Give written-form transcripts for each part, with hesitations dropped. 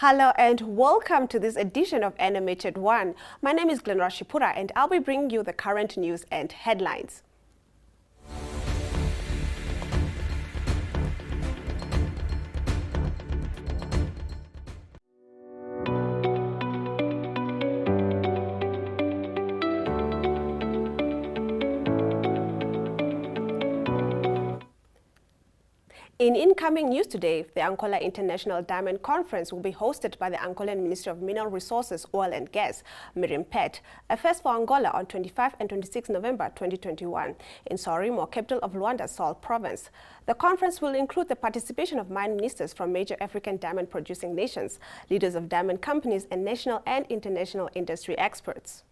Hello and welcome to this edition of NMH at 1. My name is Glenora Shipura and I'll be bringing you the current news and headlines. In incoming news today, the Angola International Diamond Conference will be hosted by the Angolan Ministry of Mineral Resources, Oil and Gas, Miriam Pett, a first for Angola on 25 and 26 November 2021 in Sorimo, capital of Luanda, Sol Province. The conference will include the participation of mine ministers from major African diamond-producing nations, leaders of diamond companies, and national and international industry experts.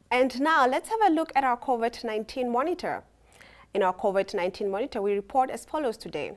And now let's have a look at our COVID-19 monitor. In our COVID-19 monitor, we report as follows today.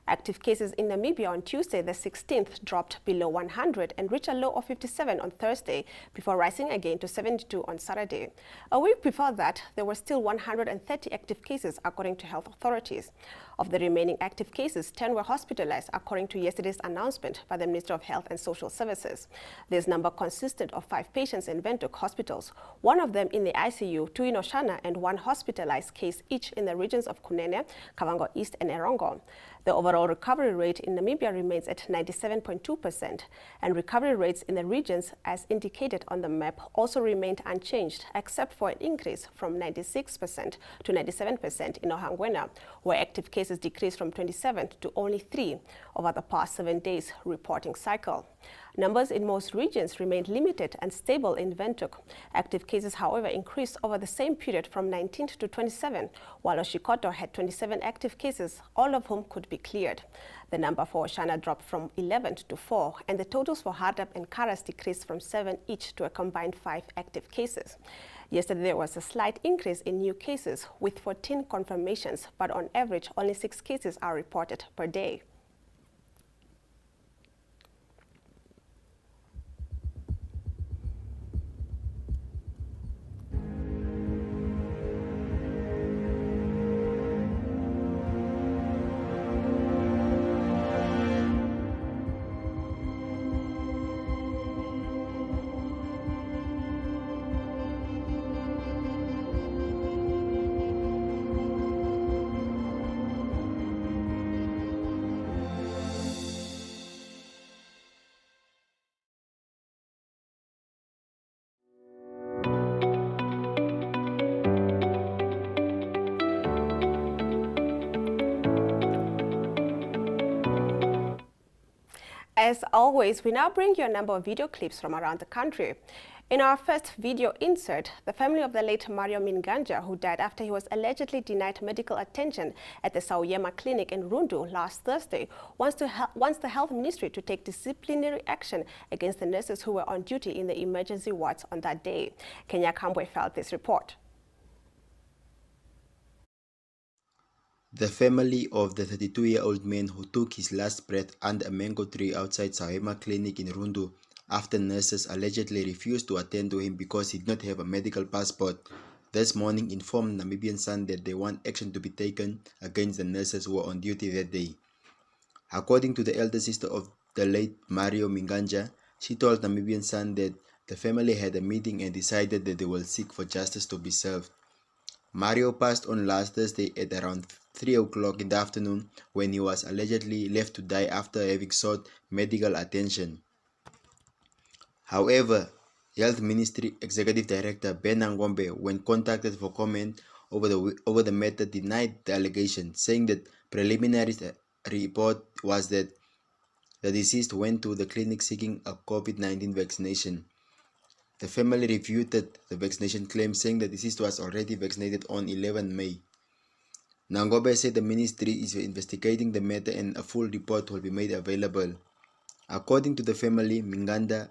Active cases in Namibia on Tuesday, the 16th, dropped below 100 and reached a low of 57 on Thursday, before rising again to 72 on Saturday. A week before that, there were still 130 active cases, according to health authorities. Of the remaining active cases, 10 were hospitalized, according to yesterday's announcement by the Minister of Health and Social Services. This number consisted of 5 patients in Windhoek hospitals, 1 of them in the ICU, 2 in Oshana, and 1 hospitalized case each in the regions of Kunene, Kavango East, and Erongo. The overall recovery rate in Namibia remains at 97.2%, and recovery rates in the regions, as indicated on the map, also remained unchanged, except for an increase from 96% to 97% in Ohangwena, where active cases decreased from 27 to only 3 over the past 7 days reporting cycle. Numbers in most regions remained limited and stable in Windhoek. Active cases, however, increased over the same period from 19 to 27, while Oshikoto had 27 active cases, all of whom could be cleared. The number for Oshana dropped from 11 to 4, and the totals for Hardap and Karas decreased from 7 each to a combined 5 active cases. Yesterday, there was a slight increase in new cases, with 14 confirmations, but on average, only 6 cases are reported per day. As always, we now bring you a number of video clips from around the country. In our first video insert, the family of the late Mario Minganja, who died after he was allegedly denied medical attention at the Sauyema clinic in Rundu last Thursday, wants the health ministry to take disciplinary action against the nurses who were on duty in the emergency wards on that day. Kenya Kambwe filed this report. The family of the 32-year-old man who took his last breath under a mango tree outside Sauyema clinic in Rundu after nurses allegedly refused to attend to him because he did not have a medical passport, this morning informed Namibian Sun that they want action to be taken against the nurses who were on duty that day. According to the elder sister of the late Mario Minganja, she told Namibian Sun that the family had a meeting and decided that they will seek for justice to be served. Mario passed on last Thursday at around 3 o'clock in the afternoon when he was allegedly left to die after having sought medical attention. However, Health Ministry Executive Director Ben Ngombe, when contacted for comment over the matter, denied the allegation, saying that preliminary report was that the deceased went to the clinic seeking a COVID-19 vaccination. The family refuted the vaccination claim, saying the deceased was already vaccinated on 11 May. Nangobe said the ministry is investigating the matter and a full report will be made available. According to the family, Minganda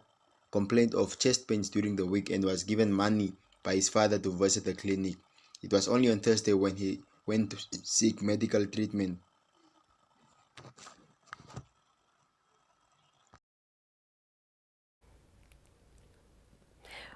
complained of chest pains during the week and was given money by his father to visit the clinic. It was only on Thursday when he went to seek medical treatment.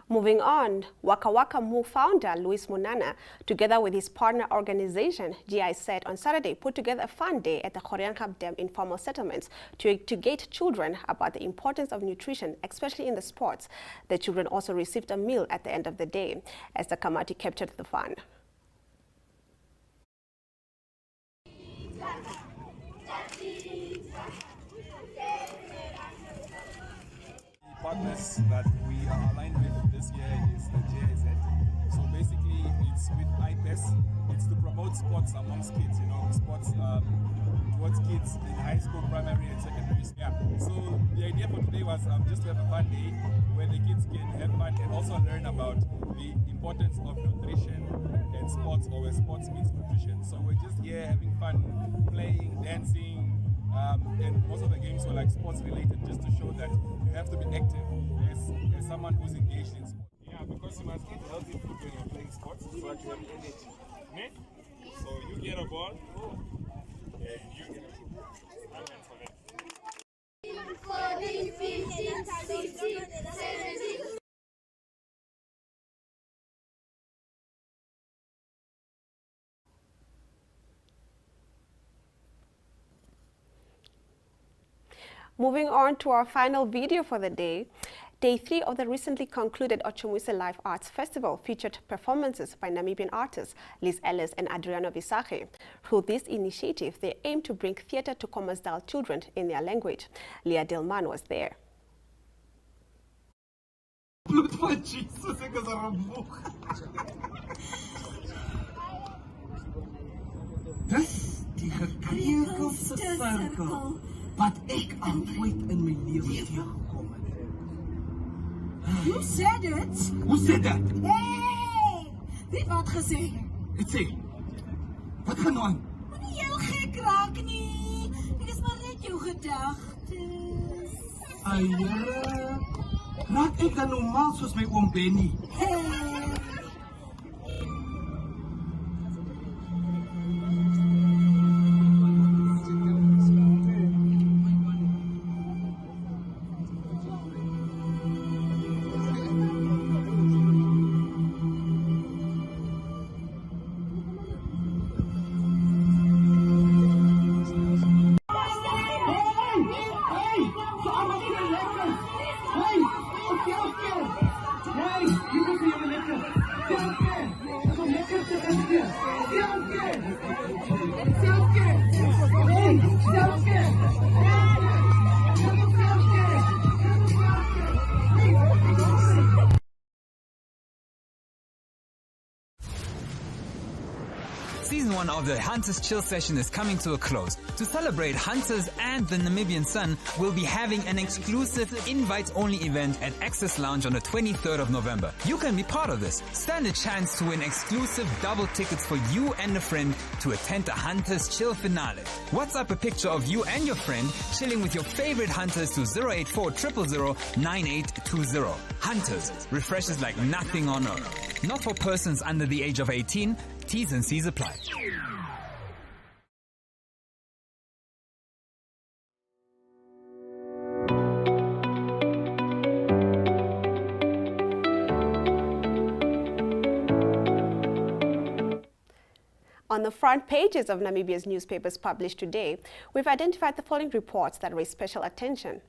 Moving on, Waka Waka Mu founder Luis Munana, together with his partner organization, GIZ, on Saturday, put together a fun day at the Khoriankab Dam informal settlements to educate children about the importance of nutrition, especially in the sports. The children also received a meal at the end of the day, as the Kamati captured the fun. Partners that we are aligned with this year is the GIZ. So basically it's with IPES. It's to promote sports amongst kids, sports towards kids in high school, primary and secondary school. Yeah. So the idea for today was just to have a fun day where the kids can have fun and also learn about the importance of nutrition and sports, or where sports means nutrition. So we're just here having fun, playing, dancing, and most of the games were like sports related, just to show that you have to be active as someone who's engaged in sports. Yeah, because you must eat healthy food when you're playing sports so that you have energy. Okay? So you get a ball, and you get a ball. Stand for that. Moving on to our final video for the day, Day 3 of the recently concluded Ochumwise Live Arts Festival featured performances by Namibian artists Liz Ellis and Adriano Visache. Through this initiative, they aim to bring theatre to Khomasdal children in their language. Leah Dilman was there. Dis die gekreukelde sirkel wat ek al ooit in my lewe teëgekom het. You said it. Hoe sê dit? Hey! Wie wat gesê? Ek sê, wat gaan nou aan? Moenie jou gek raak nie. Dit is maar net jou gedagtes. Aye. Raak ek dan normaal soos my oom Benny? Hey! Season 1 of the Hunters Chill Session is coming to a close. To celebrate, Hunters and the Namibian Sun will be having an exclusive invite-only event at Access Lounge on the 23rd of November. You can be part of this. Stand a chance to win exclusive double tickets for you and a friend to attend the Hunters Chill finale. WhatsApp a picture of you and your friend chilling with your favorite Hunters to 084 000 9820. Hunters, refreshes like nothing on earth. Not for persons under the age of 18. T's and C's apply. On the front pages of Namibia's newspapers published today, we've identified the following reports that raise special attention.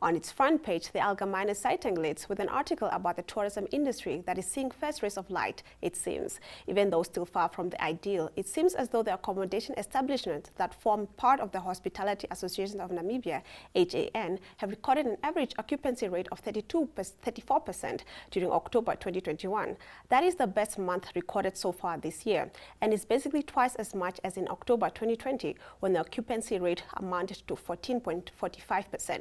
On its front page, the Allgemeine Zeitung leads with an article about the tourism industry that is seeing first rays of light, it seems. Even though still far from the ideal, it seems as though the accommodation establishments that form part of the Hospitality Association of Namibia, HAN, have recorded an average occupancy rate of 34% during October 2021. That is the best month recorded so far this year, and is basically twice as much as in October 2020, when the occupancy rate amounted to 14.45%.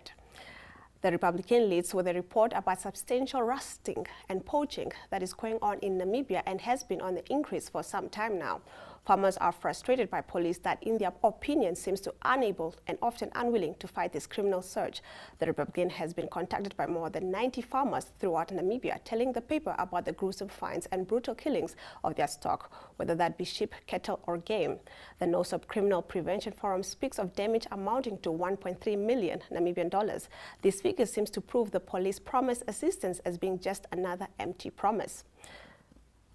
The Republican leads with a report about substantial rusting and poaching that is going on in Namibia and has been on the increase for some time now. Farmers are frustrated by police that, in their opinion, seems to unable and often unwilling to fight this criminal surge. The Republican has been contacted by more than 90 farmers throughout Namibia, telling the paper about the gruesome finds and brutal killings of their stock, whether that be sheep, cattle, or game. The NOSOP Criminal Prevention Forum speaks of damage amounting to 1.3 million Namibian dollars. This figure seems to prove the police promised assistance as being just another empty promise.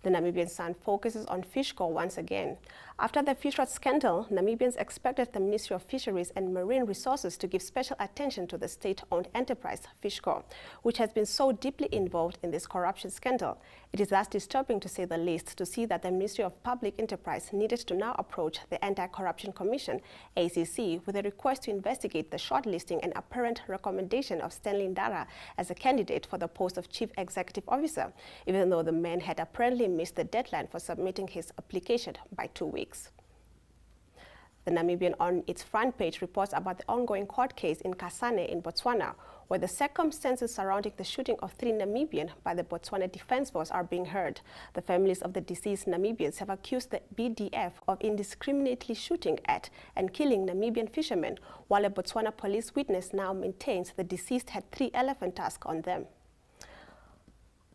The Namibian Sun focuses on fish co once again. After the fish rot scandal, Namibians expected the Ministry of Fisheries and Marine Resources to give special attention to the state-owned enterprise, Fishco, which has been so deeply involved in this corruption scandal. It is thus disturbing, to say the least, to see that the Ministry of Public Enterprise needed to now approach the Anti-Corruption Commission, ACC, with a request to investigate the shortlisting and apparent recommendation of Stanley Ndara as a candidate for the post of Chief Executive Officer, even though the man had apparently missed the deadline for submitting his application by 2 weeks. The Namibian on its front page reports about the ongoing court case in Kasane in Botswana, where the circumstances surrounding the shooting of 3 Namibians by the Botswana Defense Force are being heard. The families of the deceased Namibians have accused the BDF of indiscriminately shooting at and killing Namibian fishermen, while a Botswana police witness now maintains the deceased had 3 elephant tusks on them.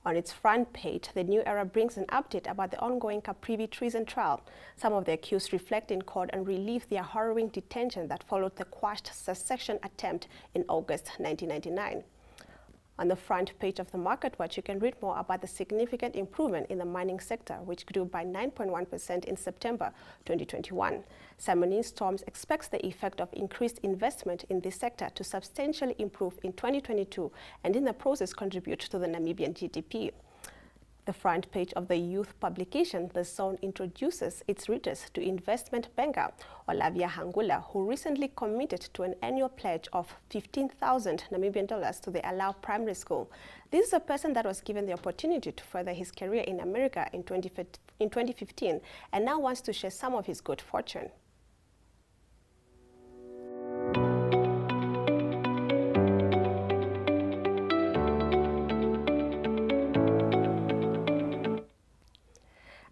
On its front page, the New Era brings an update about the ongoing Caprivi treason trial. Some of the accused reflect in court and relive their harrowing detention that followed the quashed secession attempt in August 1999. On the front page of the Market Watch, you can read more about the significant improvement in the mining sector, which grew by 9.1% in September 2021. Simon Storms expects the effect of increased investment in this sector to substantially improve in 2022 and in the process contribute to the Namibian GDP. The front page of the youth publication, The Zone, introduces its readers to investment banker Olavia Hangula, who recently committed to an annual pledge of 15,000 Namibian dollars to the Alau Primary School. This is a person that was given the opportunity to further his career in America in 2015 and now wants to share some of his good fortune.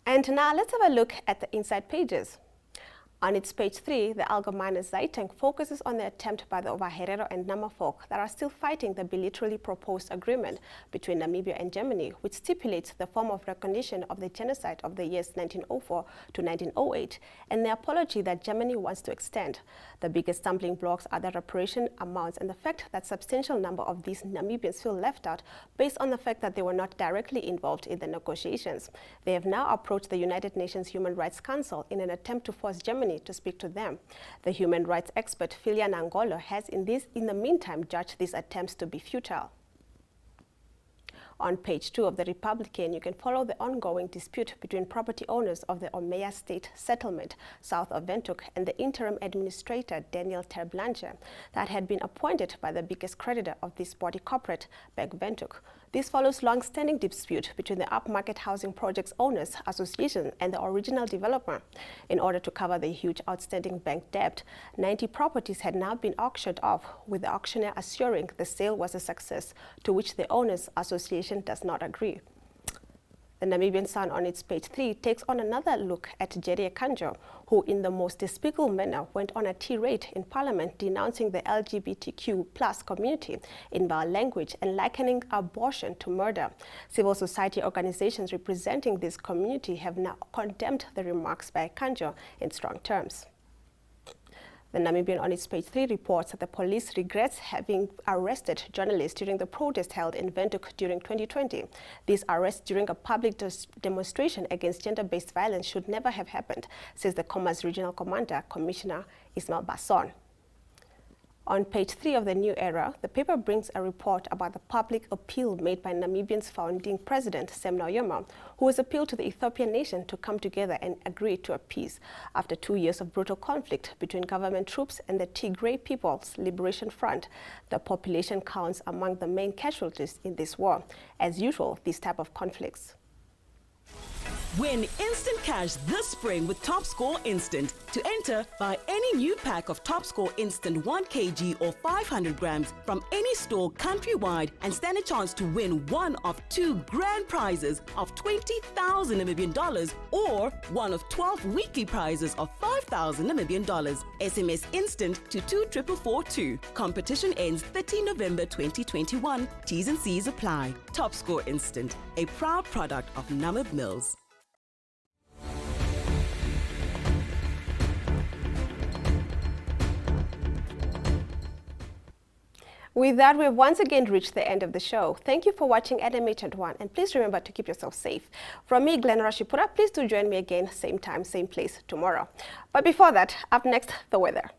And now let's have a look at the inside pages. On its page 3, the Allgemeine Zeitung focuses on the attempt by the Ovaherero and Nama folk that are still fighting the bilaterally proposed agreement between Namibia and Germany, which stipulates the form of recognition of the genocide of the years 1904 to 1908, and the apology that Germany wants to extend. The biggest stumbling blocks are the reparation amounts and the fact that substantial number of these Namibians feel left out based on the fact that they were not directly involved in the negotiations. They have now approached the United Nations Human Rights Council in an attempt to force Germany to speak to them. The human rights expert Philia Nangolo has in the meantime judged these attempts to be futile. On page 2 of the Republican, you can follow the ongoing dispute between property owners of the Omeya State settlement south of Windhoek and the interim administrator Daniel Terblanche that had been appointed by the biggest creditor of this body corporate, Bank Windhoek. This follows long-standing dispute between the Upmarket Housing Projects Owners Association and the original developer. In order to cover the huge outstanding bank debt, 90 properties had now been auctioned off, with the auctioneer assuring the sale was a success, to which the Owners Association does not agree. The Namibian Sun on its page 3 takes on another look at Jerry Kanjo, who in the most despicable manner went on a tirade in Parliament denouncing the LGBTQ+ community in vile language and likening abortion to murder. Civil society organizations representing this community have now condemned the remarks by Kanjo in strong terms. The Namibian on its page 3 reports that the police regrets having arrested journalists during the protest held in Windhoek during 2020. These arrests during a public demonstration against gender-based violence should never have happened, says the Commerce Regional Commander, Commissioner Ismail Basson. On page 3 of the New Era, the paper brings a report about the public appeal made by Namibia's founding president, Sam Nujoma, who has appealed to the Ethiopian nation to come together and agree to a peace after 2 years of brutal conflict between government troops and the Tigray People's Liberation Front. The population counts among the main casualties in this war. As usual, these type of conflicts. Win instant cash this spring with Top Score Instant. To enter, buy any new pack of Top Score Instant 1 kg or 500 grams from any store countrywide and stand a chance to win one of 2 grand prizes of $20,000 Namibian or one of 12 weekly prizes of $5,000 Namibian. SMS Instant to 24442. Competition ends 30 November 2021. T's and C's apply. Top Score Instant, a proud product of Namib Mills. With that, we've once again reached the end of the show. Thank you for watching NMH at 1, and please remember to keep yourself safe. From me, Glenn Rashipura, please do join me again, same time, same place tomorrow. But before that, up next, the weather.